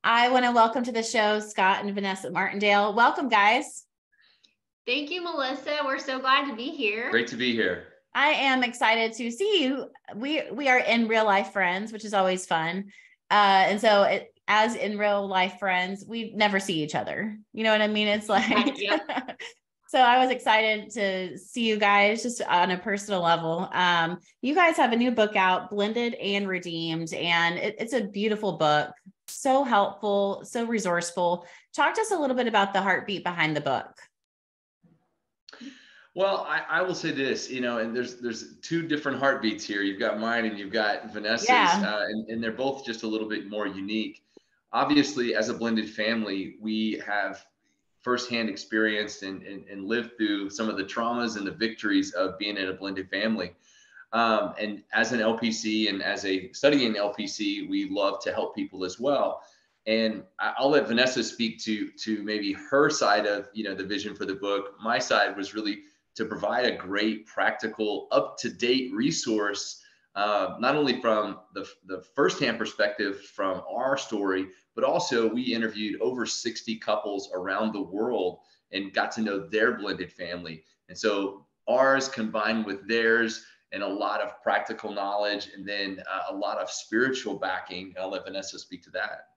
I want to welcome to the show Scott and Vanessa Martindale. Welcome, guys. Thank you, Melissa. We're so glad to be here. Great to be here. I am excited to see you. We are in real life friends, which is always fun. As in real life friends, we never see each other. You know what I mean? It's like, Yep. So I was excited to see you guys just on a personal level. You guys have a new book out, Blended and Redeemed, and it's a beautiful book. So helpful, so resourceful. Talk to us a little bit about the heartbeat behind the book. Well, I will say this, and there's two different heartbeats here. You've got mine and you've got Vanessa's, and they're both just a little bit more unique. Obviously, as a blended family, we have firsthand experienced and lived through some of the traumas and the victories of being in a blended family. And as an LPC and as a studying LPC, we love to help people as well. And I'll let Vanessa speak to maybe her side of, the vision for the book. My side was really to provide a great, practical, up-to-date resource, not only from the firsthand perspective from our story, but also we interviewed over 60 couples around the world and got to know their blended family. And so ours combined with theirs and a lot of practical knowledge and then a lot of spiritual backing. I'll let Vanessa speak to that.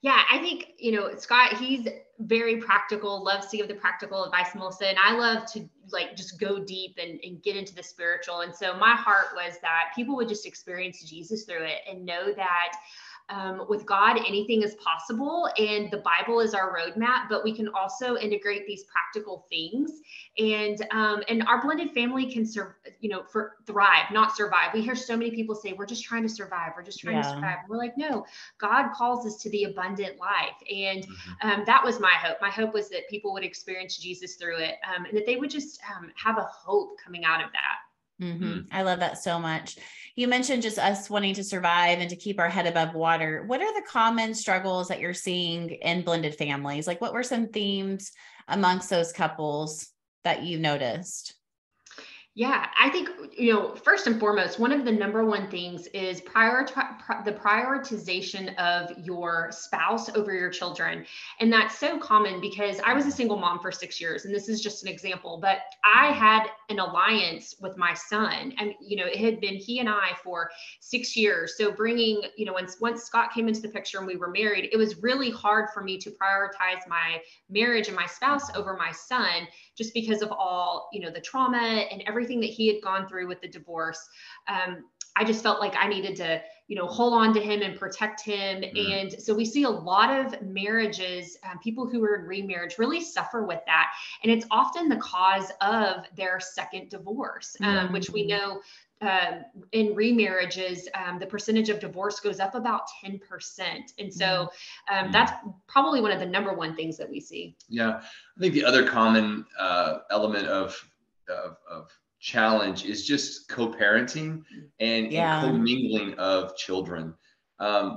Yeah, I think, Scott, he's very practical, loves to give the practical advice, Melissa, and I love to just go deep and get into the spiritual. And so my heart was that people would just experience Jesus through it and know that with God, anything is possible, and the Bible is our roadmap, but we can also integrate these practical things, and our blended family can thrive, not survive. We hear so many people say, we're just trying to survive. We're just trying to survive. We're like, no, God calls us to the abundant life. And that was my hope. My hope was that people would experience Jesus through it, and that they would just have a hope coming out of that. Mm-hmm. I love that so much. You mentioned just us wanting to survive and to keep our head above water. What are the common struggles that you're seeing in blended families? Like, what were some themes amongst those couples that you noticed? Yeah, I think, first and foremost, one of the number one things is the prioritization of your spouse over your children. And that's so common because I was a single mom for 6 years, and this is just an example, but I had an alliance with my son, and, it had been he and I for 6 years. So bringing, once Scott came into the picture and we were married, it was really hard for me to prioritize my marriage and my spouse over my son, just because of all, the trauma and everything that he had gone through with the divorce. I just felt like I needed to, hold on to him and protect him. And so we see a lot of marriages, people who are in remarriage really suffer with that. And it's often the cause of their second divorce, which we know in remarriages, the percentage of divorce goes up about 10%. And so that's probably one of the number one things that we see. Yeah. I think the other common element of challenge is just co-parenting and co-mingling of children.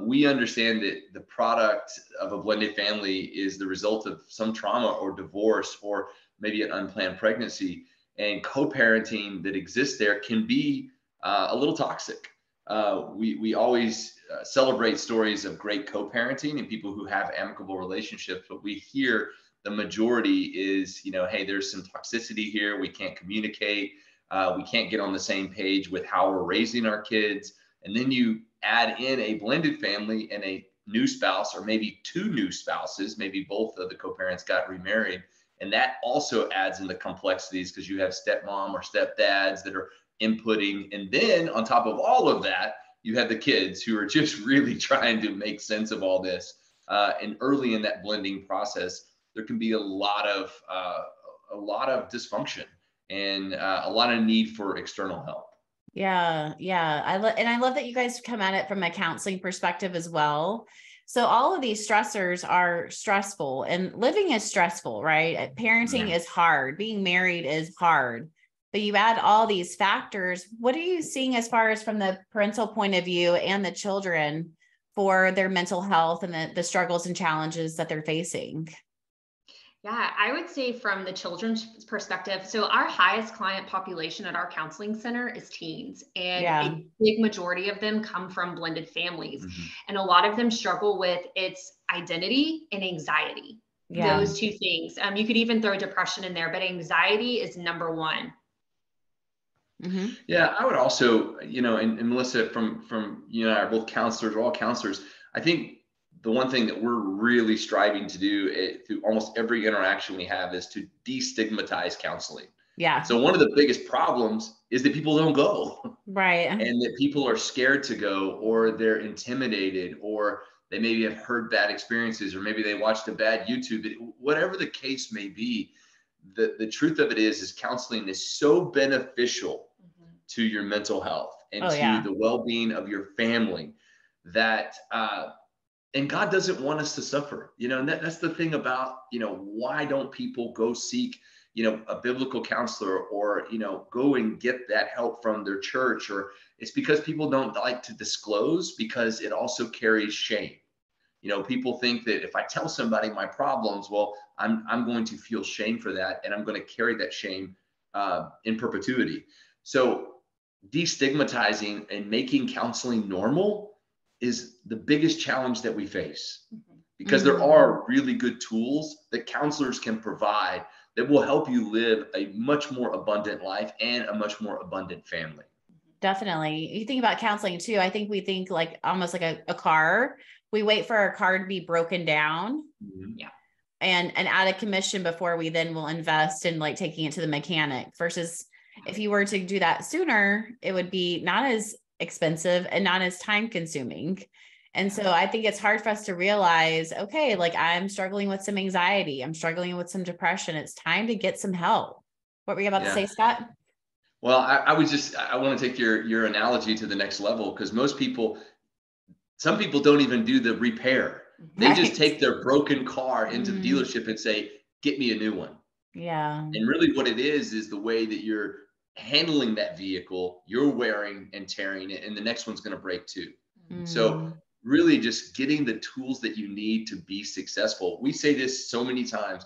We understand that the product of a blended family is the result of some trauma or divorce or maybe an unplanned pregnancy, and co-parenting that exists there can be a little toxic. We always celebrate stories of great co-parenting and people who have amicable relationships, but we hear the majority is, hey, there's some toxicity here. We can't communicate. We can't get on the same page with how we're raising our kids. And then you add in a blended family and a new spouse, or maybe two new spouses, maybe both of the co-parents got remarried. And that also adds in the complexities because you have stepmom or stepdads that are inputting. And then on top of all of that, you have the kids who are just really trying to make sense of all this. And early in that blending process, there can be a lot of dysfunction and a lot of need for external help. Yeah. I love that you guys come at it from a counseling perspective as well. So all of these stressors are stressful, and living is stressful, right? Parenting is hard. Being married is hard. But you add all these factors. What are you seeing as far as from the parental point of view and the children for their mental health and the struggles and challenges that they're facing? Yeah, I would say from the children's perspective, so our highest client population at our counseling center is teens, and a big majority of them come from blended families. And a lot of them struggle with identity and anxiety. Yeah. Those two things. You could even throw depression in there, but anxiety is number one. Mm-hmm. Yeah, I would also, and Melissa, from you and I are both counselors, we're all counselors. I think the one thing that we're really striving to do through almost every interaction we have is to destigmatize counseling. Yeah. So one of the biggest problems is that people don't go. Right. And that people are scared to go, or they're intimidated, or they maybe have heard bad experiences, or maybe they watched a bad YouTube video, whatever the case may be. The truth of it is counseling is so beneficial to your mental health and to the well-being of your family that, and God doesn't want us to suffer, and that's the thing about, why don't people go seek, a biblical counselor, or, go and get that help from their church? Or it's because people don't like to disclose, because it also carries shame. People think that if I tell somebody my problems, well, I'm going to feel shame for that, and I'm going to carry that shame in perpetuity. So destigmatizing and making counseling normal is the biggest challenge that we face, because there are really good tools that counselors can provide that will help you live a much more abundant life and a much more abundant family. Definitely. You think about counseling too. I think we think like almost like a car. We wait for our car to be broken down. Yeah. And out of commission before we then will invest in like taking it to the mechanic, versus if you were to do that sooner, it would be not as expensive and not as time consuming. And so I think it's hard for us to realize, okay, like I'm struggling with some anxiety. I'm struggling with some depression. It's time to get some help. What were you about to say, Scott? Well, I want to take your analogy to the next level, because some people don't even do the repair. They just take their broken car into the dealership and say, get me a new one. Yeah. And really what it is the way that you're handling that vehicle, you're wearing and tearing it, and the next one's going to break too. So really just getting the tools that you need to be successful. We say this so many times.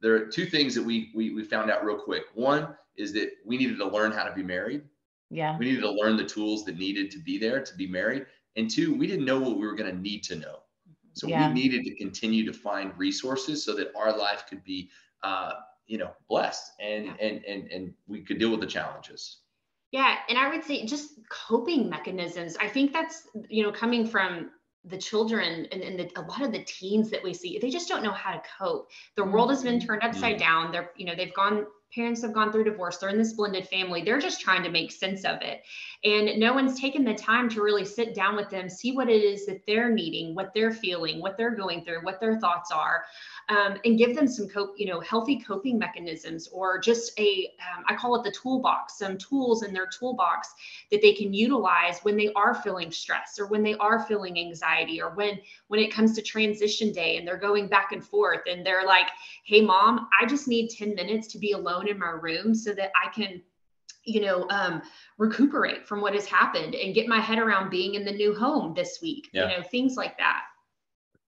There are two things that we found out real quick. One is that we needed to learn how to be married. Yeah. We needed to learn the tools that needed to be there to be married. And two, we didn't know what we were going to need to know. So we needed to continue to find resources so that our life could be, blessed and we could deal with the challenges. Yeah. And I would say just coping mechanisms. I think that's, coming from the children and a lot of the teens that we see, they just don't know how to cope. The world has been turned upside down. Parents have gone through divorce. They're in this blended family. They're just trying to make sense of it. And no one's taken the time to really sit down with them, see what it is that they're needing, what they're feeling, what they're going through, what their thoughts are, and give them some healthy coping mechanisms, or just I call it the toolbox, some tools in their toolbox that they can utilize when they are feeling stress, or when they are feeling anxiety, or when it comes to transition day and they're going back and forth and they're like, hey mom, I just need 10 minutes to be alone in my room so that I can, recuperate from what has happened and get my head around being in the new home this week, things like that.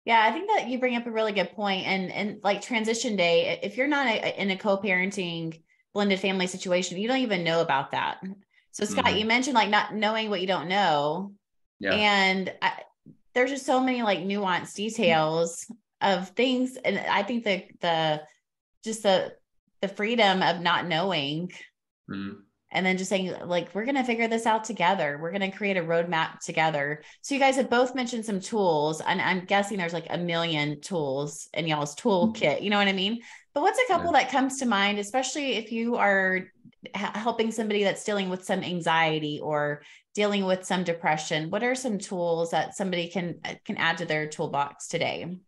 Yeah, I think that you bring up a really good point. And like transition day, if you're not in a co-parenting blended family situation, you don't even know about that. So Scott, you mentioned like not knowing what you don't know. Yeah. And there's just so many like nuanced details of things. And I think the freedom of not knowing and then just saying like, we're going to figure this out together. We're going to create a roadmap together. So you guys have both mentioned some tools, and I'm guessing there's like a million tools in y'all's toolkit. You know what I mean? But what's a couple that comes to mind, especially if you are helping somebody that's dealing with some anxiety or dealing with some depression? What are some tools that somebody can add to their toolbox today?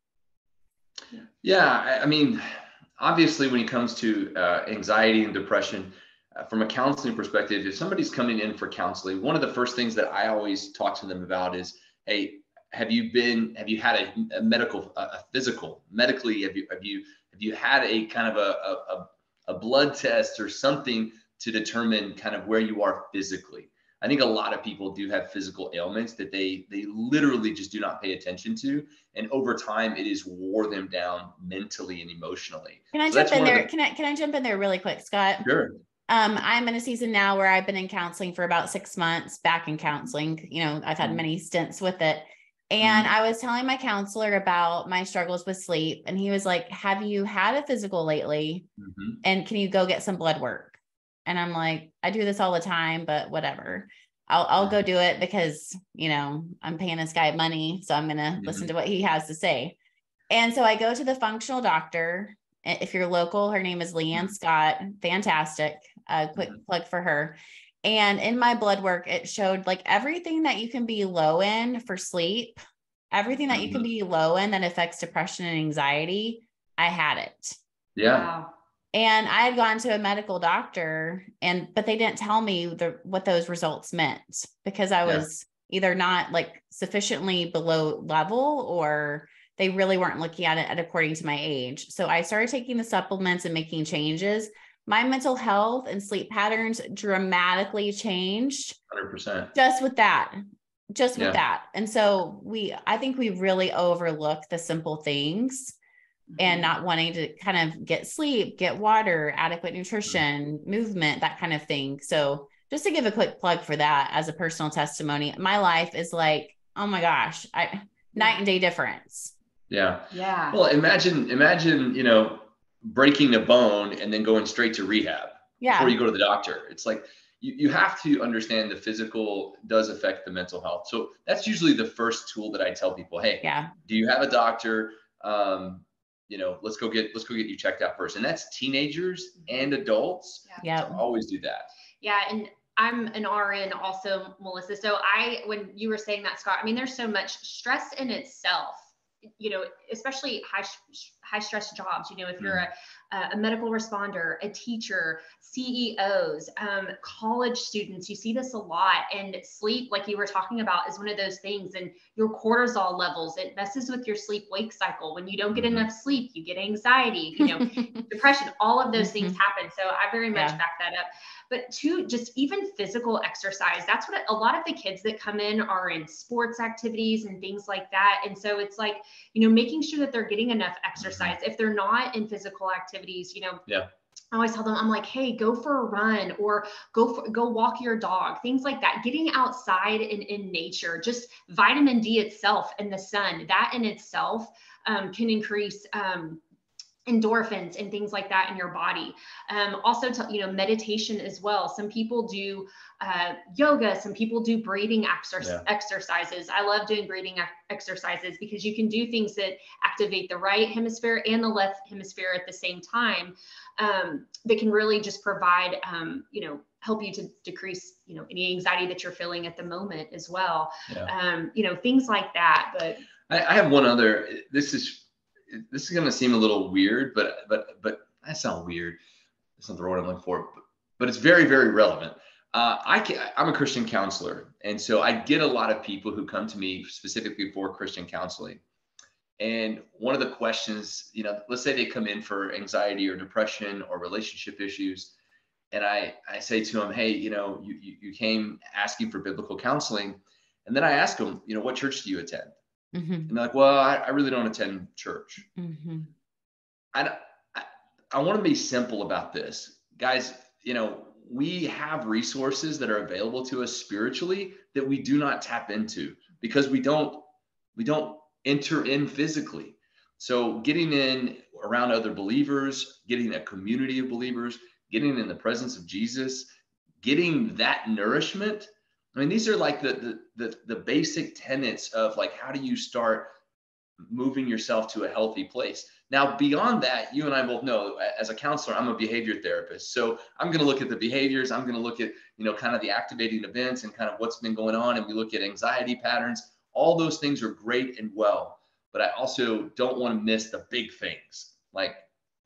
Yeah, I mean, obviously when it comes to anxiety and depression, from a counseling perspective, if somebody's coming in for counseling, one of the first things that I always talk to them about is, hey, have you had a medical, a physical, medically, have you had a kind of a blood test or something to determine kind of where you are physically? I think a lot of people do have physical ailments that they literally just do not pay attention to. And over time, it has wore them down mentally and emotionally. Can I jump in there? Can I jump in there really quick, Scott? Sure. I'm in a season now where I've been in counseling for about 6 months, back in counseling. I've had many stints with it. And I was telling my counselor about my struggles with sleep. And he was like, have you had a physical lately? And can you go get some blood work? And I'm like, I do this all the time, but whatever. I'll go do it because, you know, I'm paying this guy money. So I'm going to listen to what he has to say. And so I go to the functional doctor. If you're local, her name is Leanne Scott. Fantastic. Quick plug for her. And in my blood work, it showed like everything that you can be low in for sleep, everything that you can be low in that affects depression and anxiety. I had it. Yeah. Wow. And I had gone to a medical doctor but they didn't tell me what those results meant, because I was either not like sufficiently below level, or they really weren't looking at it according to my age. So I started taking the supplements and making changes. My mental health and sleep patterns dramatically changed 100%. just with that. And so I think we really overlook the simple things and not wanting to kind of get sleep, get water, adequate nutrition, movement, that kind of thing. So just to give a quick plug for that as a personal testimony, my life is like, oh my gosh, night and day difference. Yeah. Yeah. Well, imagine, you know, breaking a bone and then going straight to rehab before you go to the doctor. It's like, you have to understand the physical does affect the mental health. So that's usually the first tool that I tell people, hey, do you have a doctor? You know, let's go get you checked out first. And that's teenagers and adults. Yeah. So always do that. Yeah. And I'm an RN also, Melissa. So when you were saying that, Scott, I mean, there's so much stress in itself, you know, especially high stress jobs. You know, if you're a medical responder, a teacher, CEOs, college students, you see this a lot. And sleep, like you were talking about, is one of those things. And your cortisol levels, it messes with your sleep-wake cycle. When you don't get enough sleep, you get anxiety, you know, depression, all of those things happen. So I very much back that up. But just even physical exercise, that's what a lot of the kids that come in are in sports activities and things like that. And so it's like, you know, making sure that they're getting enough exercise. If they're not in physical activities, you know, I always tell them, I'm like, hey, go for a run, or go walk your dog, things like that. Getting outside in nature, just vitamin D itself and the sun, that in itself can increase endorphins and things like that in your body. Also, you know, meditation as well. Some people do yoga. Some people do breathing exercises. I love doing breathing exercises because you can do things that activate the right hemisphere and the left hemisphere at the same time. That can really just provide, you know, help you to decrease, you know, any anxiety that you're feeling at the moment as well. You know, things like that. But I have one other. This is going to seem a little weird, but that sounds weird. That's not the word I'm looking for, but it's very, very relevant. I'm a Christian counselor. And so I get a lot of people who come to me specifically for Christian counseling. And one of the questions, you know, let's say they come in for anxiety or depression or relationship issues. And I say to them, hey, you know, you came asking for biblical counseling. And then I ask them, you know, what church do you attend? And they're like, well, I really don't attend church. I want to be simple about this, guys. You know, we have resources that are available to us spiritually that we do not tap into because we don't enter in physically. So getting in around other believers, getting a community of believers, getting in the presence of Jesus, getting that nourishment. I mean, these are like the basic tenets of like, how do you start moving yourself to a healthy place? Now, beyond that, you and I both know, as a counselor, I'm a behavior therapist. So I'm going to look at the behaviors. I'm going to look at, you know, kind of the activating events and kind of what's been going on. And we look at anxiety patterns. All those things are great and well, but I also don't want to miss the big things. Like,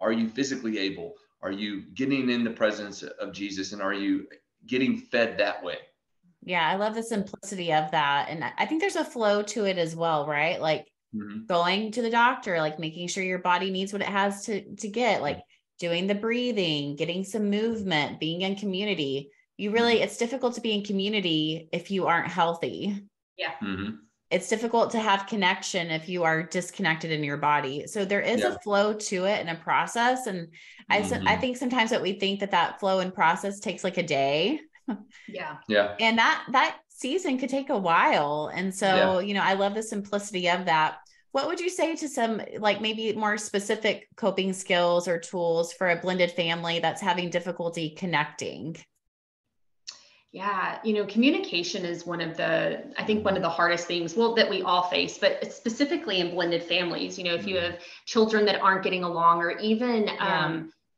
are you physically able? Are you getting in the presence of Jesus? And are you getting fed that way? Yeah, I love the simplicity of that. And I think there's a flow to it as well, right? Like going to the doctor, like making sure your body needs what it has to get, like doing the breathing, getting some movement, being in community. It's difficult to be in community if you aren't healthy. Yeah. It's difficult to have connection if you are disconnected in your body. So there is a flow to it and a process. And I think sometimes that we think that flow and process takes like a day. Yeah. And that season could take a while. And so, I love the simplicity of that. What would you say to some, like, maybe more specific coping skills or tools for a blended family that's having difficulty connecting? Yeah, communication is one of the hardest things, well, that we all face, but it's specifically in blended families. If you have children that aren't getting along, or even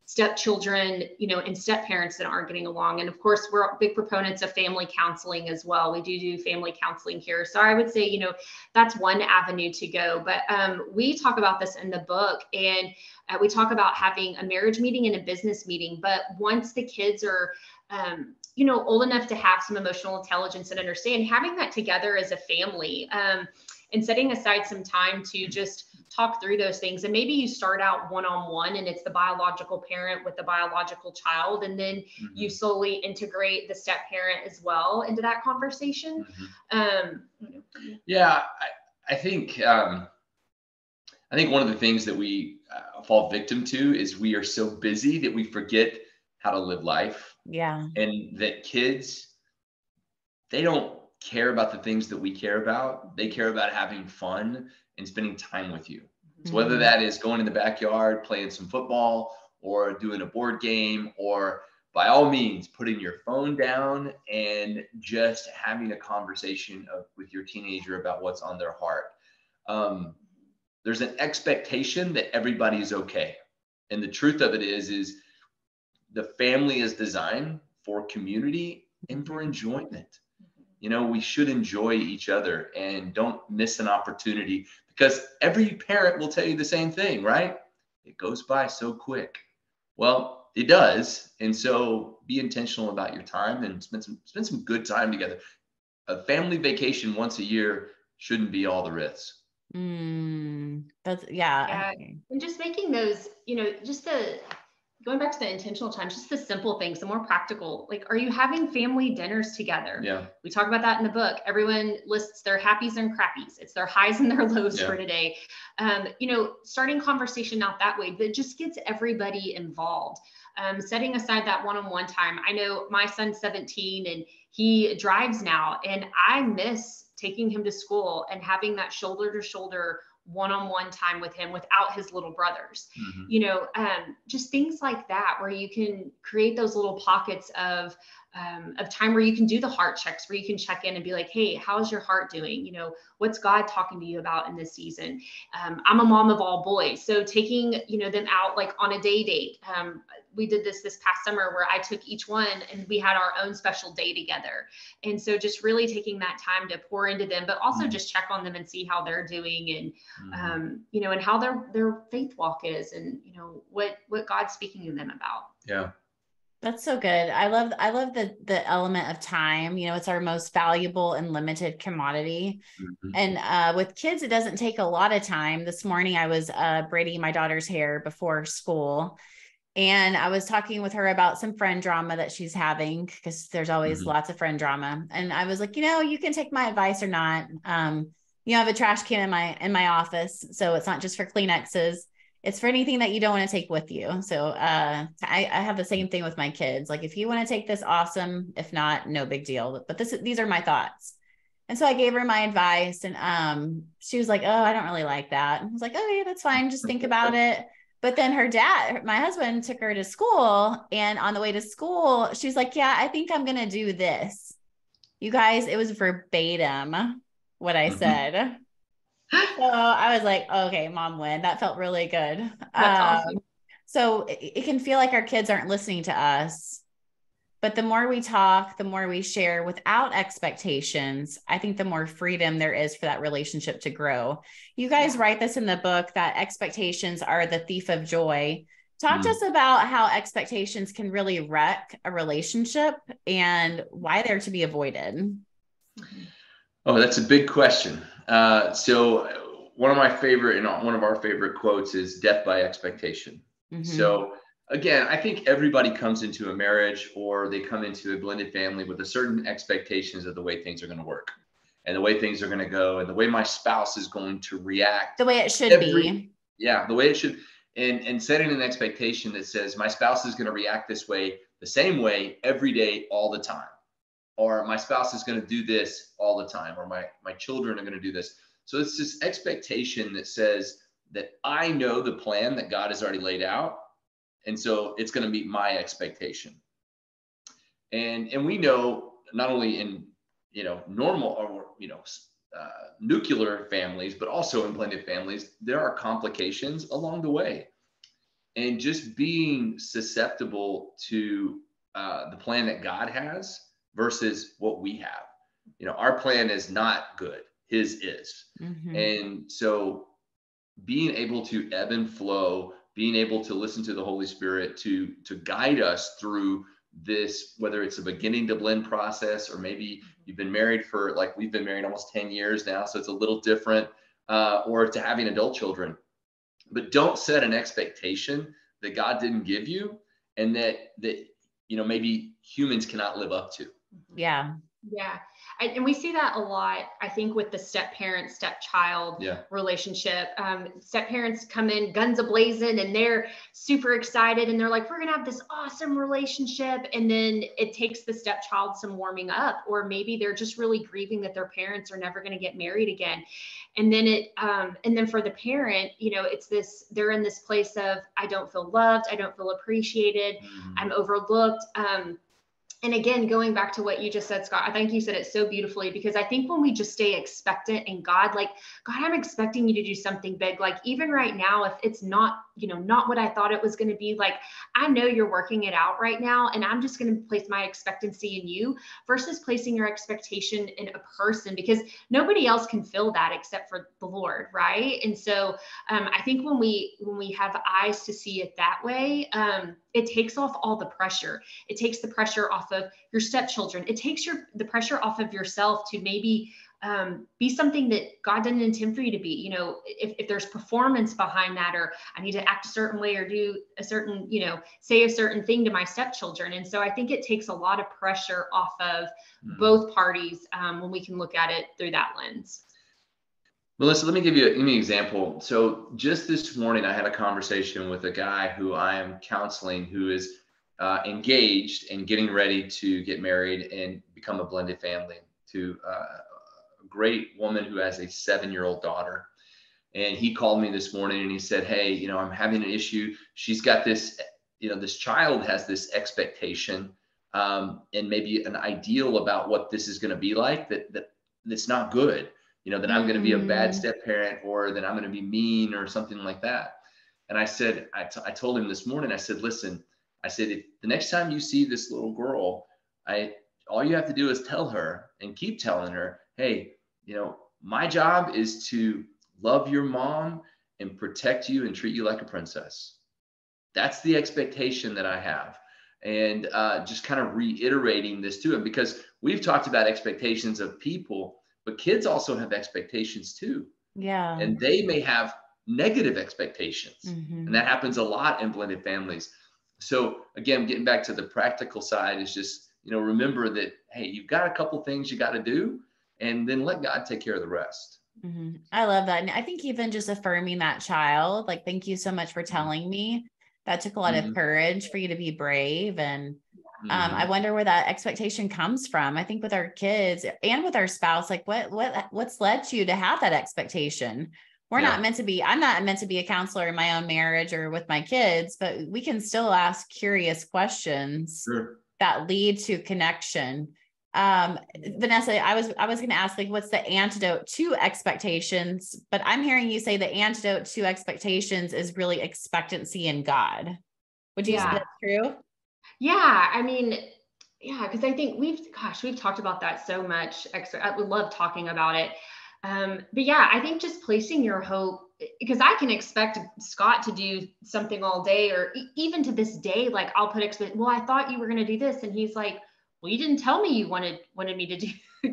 stepchildren, and step parents that aren't getting along. And of course, we're big proponents of family counseling as well. We do family counseling here. So I would say, that's one avenue to go. But we talk about this in the book, and we talk about having a marriage meeting and a business meeting. But once the kids are old enough to have some emotional intelligence and understand, having that together as a family, and setting aside some time to just talk through those things. And maybe you start out one-on-one, and it's the biological parent with the biological child, and then you slowly integrate the step parent as well into that conversation. Yeah, I think one of the things that we fall victim to is we are so busy that we forget how to live life. Yeah. And that kids, they don't care about the things that we care about. They care about having fun and spending time with you. So whether that is going in the backyard, playing some football, or doing a board game, or by all means, putting your phone down and just having a conversation with your teenager about what's on their heart. There's an expectation that everybody is okay. And the truth of it is the family is designed for community and for enjoyment. We should enjoy each other and don't miss an opportunity, because every parent will tell you the same thing, right? It goes by so quick. Well, it does. And so be intentional about your time and spend some good time together. A family vacation once a year shouldn't be all there is. That's And just making those, going back to the intentional times, just the simple things, the more practical, like, are you having family dinners together? Yeah. We talk about that in the book. Everyone lists their happies and crappies. It's their highs and their lows for today. Starting conversation out that way, that just gets everybody involved. Setting aside that one-on-one time. I know my son's 17 and he drives now, and I miss taking him to school and having that shoulder to shoulder one-on-one time with him without his little brothers. Just things like that, where you can create those little pockets of time where you can do the heart checks, where you can check in and be like, hey, how's your heart doing? What's God talking to you about in this season? I'm a mom of all boys. So taking, them out, like, on a day date. We did this past summer, where I took each one and we had our own special day together. And so just really taking that time to pour into them, but also just check on them and see how they're doing, and, and how their faith walk is, and, what God's speaking to them about. Yeah. That's so good. I love the element of time. It's our most valuable and limited commodity. And with kids, it doesn't take a lot of time. This morning, I was braiding my daughter's hair before school, and I was talking with her about some friend drama that she's having, because there's always lots of friend drama. And I was like, you can take my advice or not. I have a trash can in my office, so it's not just for Kleenexes. It's for anything that you don't want to take with you. So I have the same thing with my kids. Like, if you want to take this, awesome. If not, no big deal. But these are my thoughts. And so I gave her my advice, and she was like, oh, I don't really like that. I was like, oh yeah, that's fine. Just think about it. But then her dad, my husband, took her to school, and on the way to school, she's like, yeah, I think I'm going to do this. You guys, it was verbatim what I said. So I was like, okay, mom win. That felt really good. That's awesome. So it can feel like our kids aren't listening to us, but the more we talk, the more we share without expectations, I think the more freedom there is for that relationship to grow. You guys write this in the book, that expectations are the thief of joy. Talk to us about how expectations can really wreck a relationship and why they're to be avoided. Oh, that's a big question. So one of our favorite quotes is death by expectation. So again, I think everybody comes into a marriage, or they come into a blended family with a certain expectations of the way things are going to work, and the way things are going to go, and the way my spouse is going to react. The way it should be. Yeah, the way it should. And setting an expectation that says my spouse is going to react this way, the same way, every day, all the time. or my spouse is going to do this all the time, or my children are going to do this. So it's this expectation that says that I know the plan that God has already laid out. And so it's going to meet my expectation. And we know not only in, normal or, nuclear families, but also in blended families, there are complications along the way. And just being susceptible to the plan that God has versus what we have. Our plan is not good. His is. Mm-hmm. And so being able to ebb and flow, being able to listen to the Holy Spirit to guide us through this, whether it's a beginning to blend process, or maybe you've been married for, like we've been married almost 10 years now, so it's a little different, or to having adult children. But don't set an expectation that God didn't give you, and that maybe humans cannot live up to. Yeah. Yeah. And we see that a lot, I think, with the step-parent, step-child relationship. Step-parents come in guns a-blazing, and they're super excited, and they're like, we're going to have this awesome relationship. And then it takes the stepchild some warming up, or maybe they're just really grieving that their parents are never going to get married again. And then and then for the parent, it's this, they're in this place of, I don't feel loved. I don't feel appreciated. Mm-hmm. I'm overlooked. And again, going back to what you just said, Scott, I think you said it so beautifully, because I think when we just stay expectant in God, like, God, I'm expecting you to do something big. Like, even right now, if it's not, not what I thought it was going to be, like, I know you're working it out right now, and I'm just going to place my expectancy in you versus placing your expectation in a person, because nobody else can fill that except for the Lord. Right. And so I think when we have eyes to see it that way, it takes off all the pressure. It takes the pressure off of your stepchildren. It takes the pressure off of yourself to maybe be something that God didn't intend for you to be. If there's performance behind that, or I need to act a certain way, or do a certain, say a certain thing to my stepchildren. And so I think it takes a lot of pressure off of both parties when we can look at it through that lens. Melissa, let me give you an example. So just this morning, I had a conversation with a guy who I am counseling, who is engaged and getting ready to get married and become a blended family, to a great woman who has a 7-year-old daughter. And he called me this morning and he said, hey, I'm having an issue. She's got this, this child has this expectation and maybe an ideal about what this is going to be like, that's not good. That I'm going to be a bad step parent, or that I'm going to be mean or something like that. And I said, I told him this morning, I said, listen, I said, if the next time you see this little girl, all you have to do is tell her, and keep telling her, hey, my job is to love your mom and protect you and treat you like a princess. That's the expectation that I have. And just kind of reiterating this to him, because we've talked about expectations of people, but kids also have expectations too. Yeah. And they may have negative expectations. Mm-hmm. And that happens a lot in blended families. So again, getting back to the practical side is just, remember that, hey, you've got a couple things you got to do, and then let God take care of the rest. Mm-hmm. I love that. And I think even just affirming that child, like, thank you so much for telling me. That took a lot of courage for you to be brave. And I wonder where that expectation comes from. I think with our kids and with our spouse, like what's led you to have that expectation? I'm not meant to be a counselor in my own marriage or with my kids, but we can still ask curious questions that lead to connection. Vanessa, I was going to ask, like, what's the antidote to expectations, but I'm hearing you say the antidote to expectations is really expectancy in God. Would you say that's true? Yeah. I mean, because I think we've talked about that so much. I would love talking about it. But yeah, I think just placing your hope, because I can expect Scott to do something all day, or even to this day, like I'll put well, I thought you were going to do this. And he's like, well, you didn't tell me you wanted me to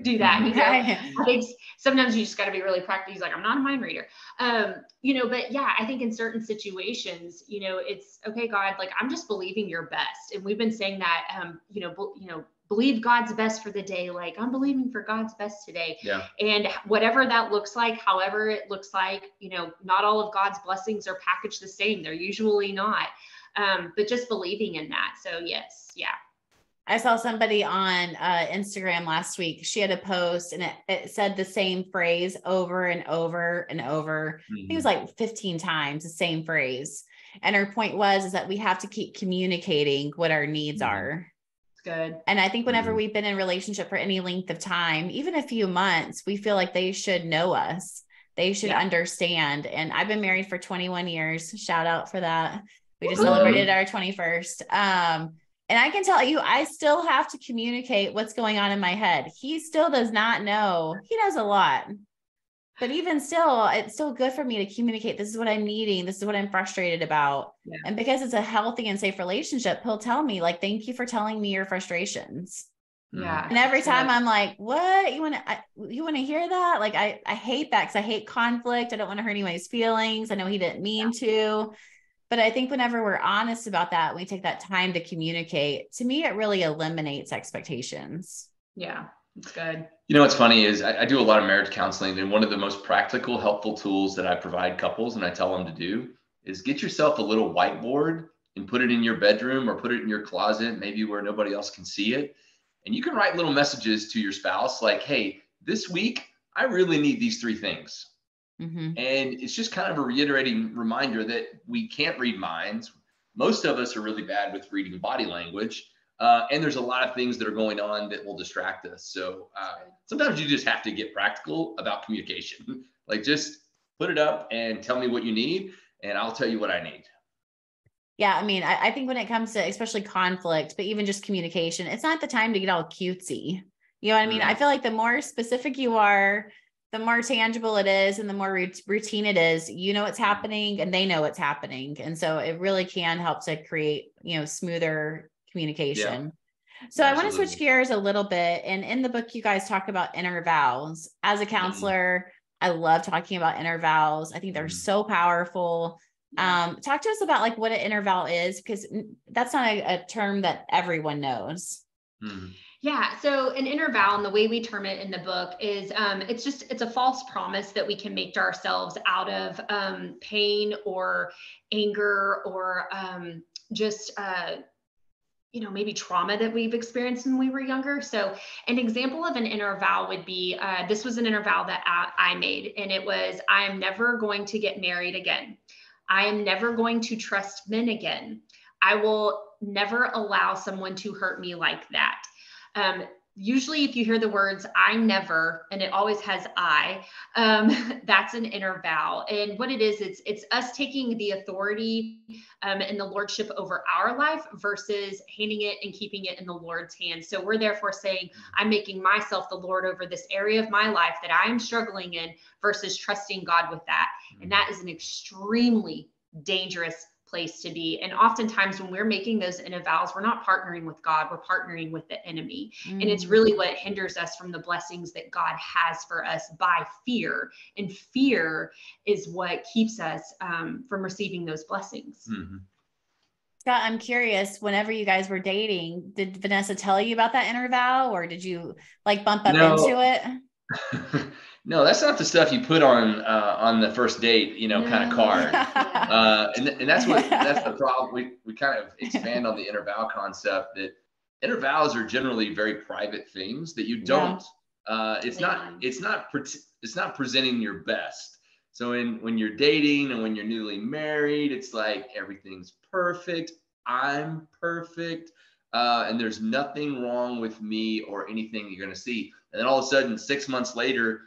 do that. I think sometimes you just got to be really practical. He's like, I'm not a mind reader. But yeah, I think in certain situations, it's okay, God, like, I'm just believing your best. And we've been saying that, believe God's best for the day. Like, I'm believing for God's best today. Yeah. And whatever that looks like, however it looks like, not all of God's blessings are packaged the same. They're usually not. But just believing in that. So yes. Yeah. I saw somebody on Instagram last week. She had a post and it said the same phrase over and over and over. I think it was like 15 times the same phrase. And her point is that we have to keep communicating what our needs are. Good. And I think whenever we've been in a relationship for any length of time, even a few months, we feel like they should know us. They should understand. And I've been married for 21 years. Shout out for that. We just celebrated our 21st. And I can tell you, I still have to communicate what's going on in my head. He still does not know. He knows a lot. But even still, it's still good for me to communicate. This is what I'm needing. This is what I'm frustrated about. Yeah. And because it's a healthy and safe relationship, he'll tell me like, thank you for telling me your frustrations. Yeah. And every time I'm like, what? You want to hear that? Like, I hate that because I hate conflict. I don't want to hurt anybody's feelings. I know he didn't mean to. But I think whenever we're honest about that, we take that time to communicate. To me, it really eliminates expectations. Yeah, it's good. You know, what's funny is I do a lot of marriage counseling, and one of the most practical, helpful tools that I provide couples and I tell them to do is get yourself a little whiteboard and put it in your bedroom or put it in your closet, maybe where nobody else can see it. And you can write little messages to your spouse like, hey, this week, I really need these 3 things. And it's just kind of a reiterating reminder that we can't read minds. Most of us are really bad with reading body language. And there's a lot of things that are going on that will distract us. So sometimes you just have to get practical about communication. Like just put it up and tell me what you need, and I'll tell you what I need. Yeah. I mean, I think when it comes to especially conflict, but even just communication, it's not the time to get all cutesy. You know what I mean? I feel like the more specific you are, the more tangible it is and the more routine it is, you know, what's happening and they know what's happening. And so it really can help to create, you know, smoother communication. Yeah. So I want to switch gears a little bit. And in the book, you guys talk about inner vows. As a counselor, I love talking about inner vows. I think they're so powerful. Talk to us about like what an inner vow is, because that's not a term that everyone knows. Yeah. So an inner vow, and the way we term it in the book is, it's a false promise that we can make to ourselves out of pain or anger or maybe trauma that we've experienced when we were younger. So an example of an inner vow would be, this was an inner vow that I made, and it was, I am never going to get married again. I am never going to trust men again. I will never allow someone to hurt me like that. Usually if you hear the words, I never, and it always has that's an inner vow. And what it is, it's us taking the authority and the lordship over our life versus handing it and keeping it in the Lord's hands. So we're therefore saying, I'm making myself the Lord over this area of my life that I am struggling in versus trusting God with that. And that is an extremely dangerous place to be. And oftentimes when we're making those inner vows, we're not partnering with God, we're partnering with the enemy. And it's really what hinders us from the blessings that God has for us by fear. And fear is what keeps us from receiving those blessings. Scott, I'm curious, whenever you guys were dating, did Vanessa tell you about that inner vow, or did you like bump up into it? No, that's not the stuff you put on the first date, kind of card. And that's the problem. We kind of expand on the inner vow concept, that inner vows are generally very private things that you don't. It's not presenting your best. So when you're dating and when you're newly married, it's like everything's perfect. I'm perfect. And there's nothing wrong with me or anything you're going to see. And then all of a sudden, 6 months later,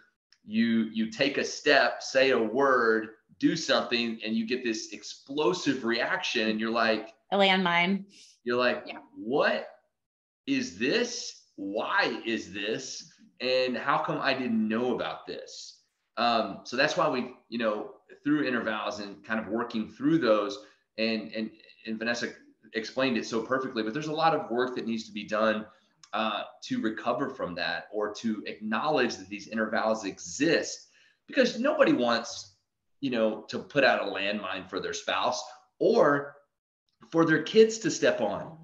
you take a step, say a word, do something, and you get this explosive reaction. And you're like, a landmine. You're like, what is this? Why is this? And how come I didn't know about this? So that's why we, through inner vows and kind of working through those, and Vanessa explained it so perfectly, but there's a lot of work that needs to be done to recover from that, or to acknowledge that these inner vows exist, because nobody wants, to put out a landmine for their spouse or for their kids to step on.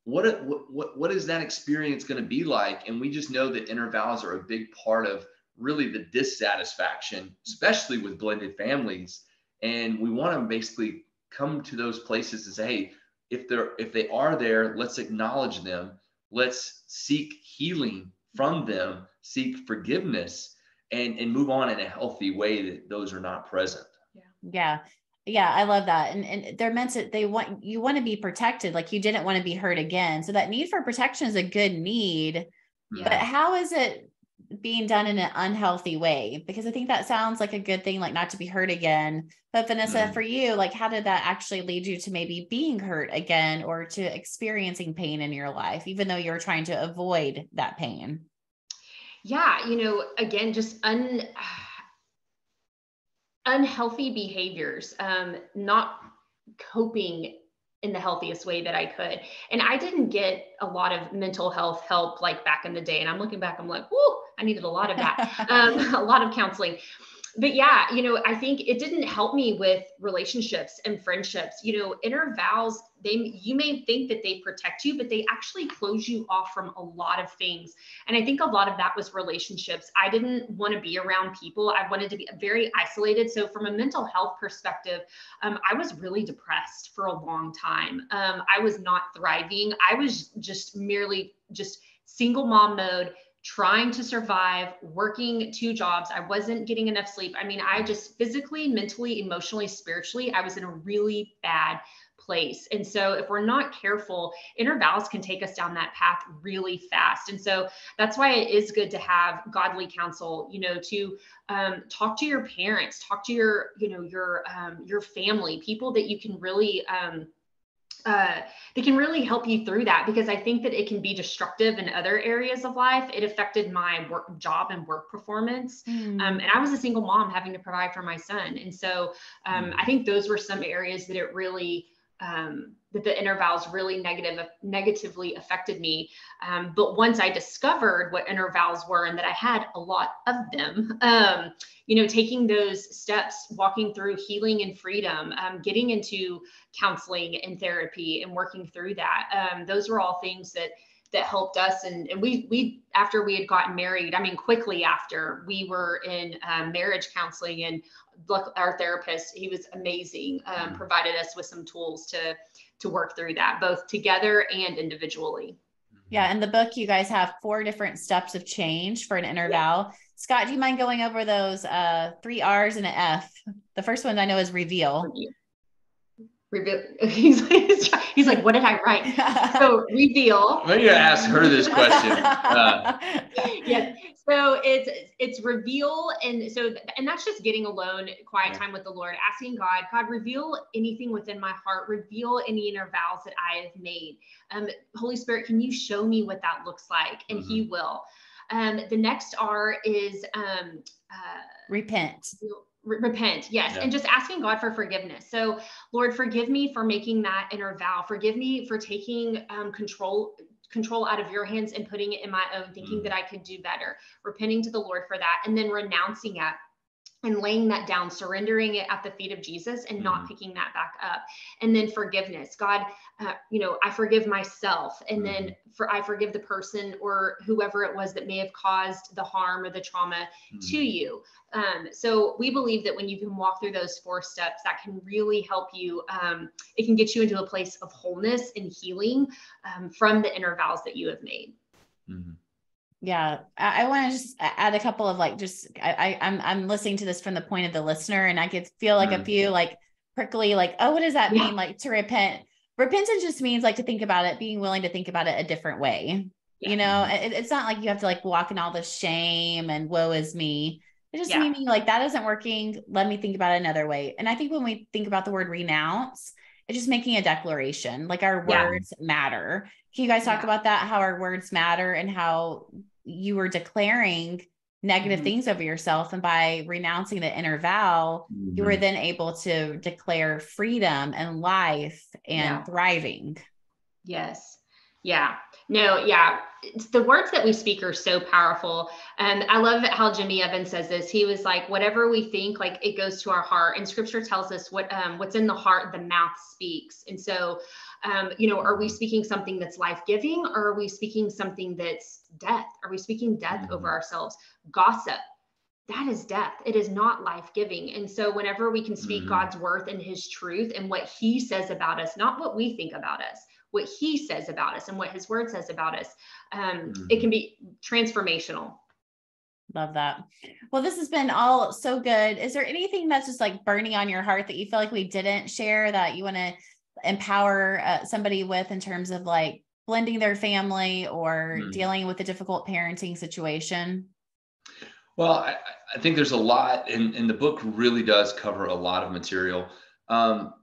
What is that experience going to be like? And we just know that inner vows are a big part of really the dissatisfaction, especially with blended families. And we want to basically come to those places and say, hey, if they are there, let's acknowledge them. Let's seek healing from them, seek forgiveness, and move on in a healthy way that those are not present. Yeah. Yeah. I love that. And they're meant to, you want to be protected. Like you didn't want to be hurt again. So that need for protection is a good need, but how is it being done in an unhealthy way? Because I think that sounds like a good thing, like not to be hurt again. But Vanessa, for you, like, how did that actually lead you to maybe being hurt again or to experiencing pain in your life, even though you're trying to avoid that pain? Yeah. Again, just unhealthy behaviors, not coping in the healthiest way that I could. And I didn't get a lot of mental health help like back in the day. And I'm looking back, I'm like, whoo, I needed a lot of that, a lot of counseling. But yeah, I think it didn't help me with relationships and friendships. Inner vows, you may think that they protect you, but they actually close you off from a lot of things. And I think a lot of that was relationships. I didn't want to be around people. I wanted to be very isolated. So from a mental health perspective, I was really depressed for a long time. I was not thriving. I was just merely single mom mode, trying to survive, working 2 jobs. I wasn't getting enough sleep. I mean, I just physically, mentally, emotionally, spiritually, I was in a really bad place. And so if we're not careful, inner vows can take us down that path really fast. And so that's why it is good to have godly counsel, to talk to your parents, talk to your family, people that you can really, they can really help you through that, because I think that it can be destructive in other areas of life. It affected my job and work performance. And I was a single mom having to provide for my son. And so I think those were some areas that it really, that the inner vows really negatively affected me. But once I discovered what inner vows were and that I had a lot of them, taking those steps, walking through healing and freedom, getting into counseling and therapy and working through that. Those were all things that helped us. And we, after we had gotten married, I mean, quickly after, we were in marriage counseling, and our therapist, he was amazing, provided us with some tools to work through that, both together and individually. Yeah. In the book, you guys have 4 different steps of change for an inner vow. Scott, do you mind going over those 3 R's and an F? The first one I know is reveal. Reveal. He's like, what did I write? So reveal. Maybe I ask her this question. Yes. So it's reveal. And that's just getting alone, quiet time with the Lord, asking God, reveal anything within my heart, reveal any inner vows that I have made. Holy Spirit, can you show me what that looks like? And He will. The next R is repent. Repent. Yes. Yeah. And just asking God for forgiveness. So Lord, forgive me for making that inner vow. Forgive me for taking control out of your hands and putting it in my own, thinking that I could do better, repenting to the Lord for that, and then renouncing it and laying that down, surrendering it at the feet of Jesus and not picking that back up. And then forgiveness. God, I forgive myself. And then I forgive the person or whoever it was that may have caused the harm or the trauma to you. So we believe that when you can walk through those 4 steps, that can really help you. It can get you into a place of wholeness and healing from the inner vows that you have made. Yeah. I want to just add a couple of I'm listening to this from the point of the listener, and I could feel like a few prickly, oh, what does that mean? Like to repent. Repentance just means to think about it, being willing to think about it a different way. It's not like you have to walk in all the shame and woe is me. It just meaning that isn't working. Let me think about it another way. And I think when we think about the word renounce, it's just making a declaration, our words matter. Can you guys talk about that? How our words matter and how you were declaring negative things over yourself. And by renouncing the inner vow, you were then able to declare freedom and life and thriving. Yes. Yeah. No. Yeah. It's the words that we speak are so powerful. And I love how Jimmy Evans says this. He was like, whatever we think, it goes to our heart. And scripture tells us what's in the heart, the mouth speaks. And so, are we speaking something that's life-giving, or are we speaking something that's death? Are we speaking death over ourselves? Gossip. that is death. It is not life-giving. And so whenever we can speak God's worth and his truth and what he says about us, not what we think about us, what he says about us and what his word says about us, it can be transformational. Love that. Well, this has been all so good. Is there anything that's just like burning on your heart that you feel like we didn't share that you want to empower somebody with in terms of like blending their family or dealing with a difficult parenting situation? Well, I think there's a lot, and the book really does cover a lot of material.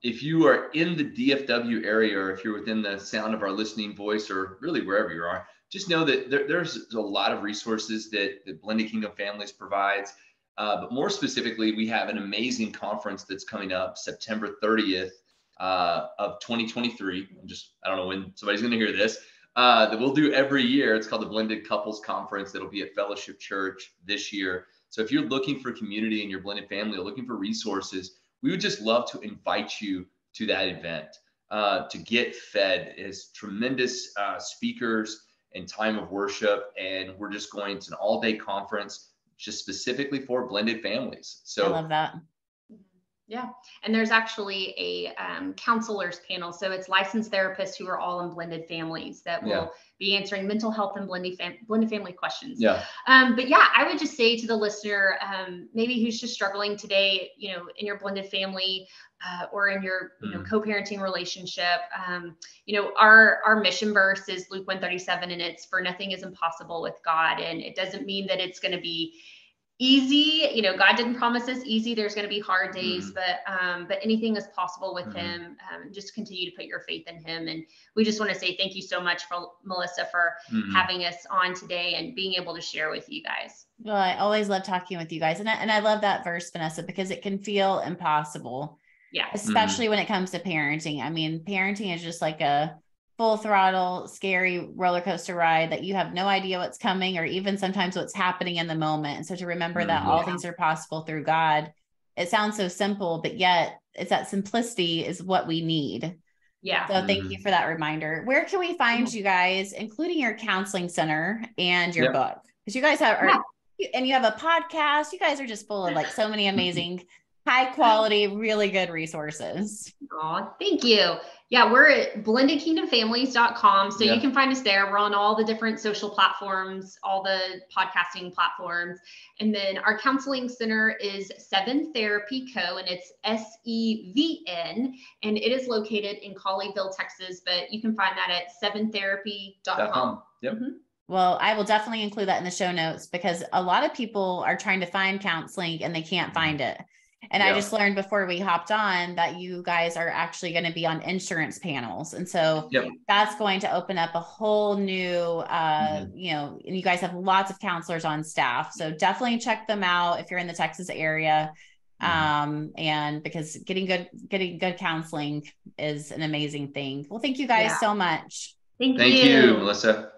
If you are in the DFW area, or if you're within the sound of our listening voice, or really wherever you are, just know that there's a lot of resources that Blended Kingdom Families provides. But more specifically, we have an amazing conference that's coming up September 30th of 2023. I don't know when somebody's going to hear this. That we'll do every year. It's called the Blended Couples Conference. That'll be at Fellowship Church this year. So if you're looking for community in your blended family or looking for resources, we would just love to invite you to that event to get fed. It's tremendous speakers and time of worship. And we're just going to an all-day conference just specifically for blended families. So I love that. Yeah. And there's actually a counselors panel. So it's licensed therapists who are all in blended families that will be answering mental health and blended family questions. Yeah. But yeah, I would just say to the listener, maybe who's just struggling today, in your blended family or in your co-parenting relationship, our mission verse is Luke 1:37, and it's for nothing is impossible with God. And it doesn't mean that it's going to be easy. God didn't promise us easy. There's going to be hard days, but anything is possible with him. Just continue to put your faith in him. And we just want to say thank you so much for Melissa for having us on today and being able to share with you guys. Well, I always love talking with you guys. And I love that verse, Vanessa, because it can feel impossible. Yeah. Especially when it comes to parenting. I mean, parenting is just like a full throttle, scary roller coaster ride that you have no idea what's coming or even sometimes what's happening in the moment. And so to remember that all things are possible through God, it sounds so simple, but yet it's that simplicity is what we need. Yeah. So thank you for that reminder. Where can we find you guys, including your counseling center and your book? Because you guys and you have a podcast. You guys are just full of like so many amazing, high quality, really good resources. Oh, thank you. Yeah, we're at blendedkingdomfamilies.com. So you can find us there. We're on all the different social platforms, all the podcasting platforms. And then our counseling center is Seven Therapy Co. And it's SEVN. And it is located in Colleyville, Texas. But you can find that at seventherapy.com. Yep. Well, I will definitely include that in the show notes because a lot of people are trying to find counseling and they can't find it. And I just learned before we hopped on that you guys are actually going to be on insurance panels. And so that's going to open up a whole new, and you guys have lots of counselors on staff. So definitely check them out if you're in the Texas area. And because getting good counseling is an amazing thing. Well, thank you guys so much. Thank you, Melissa.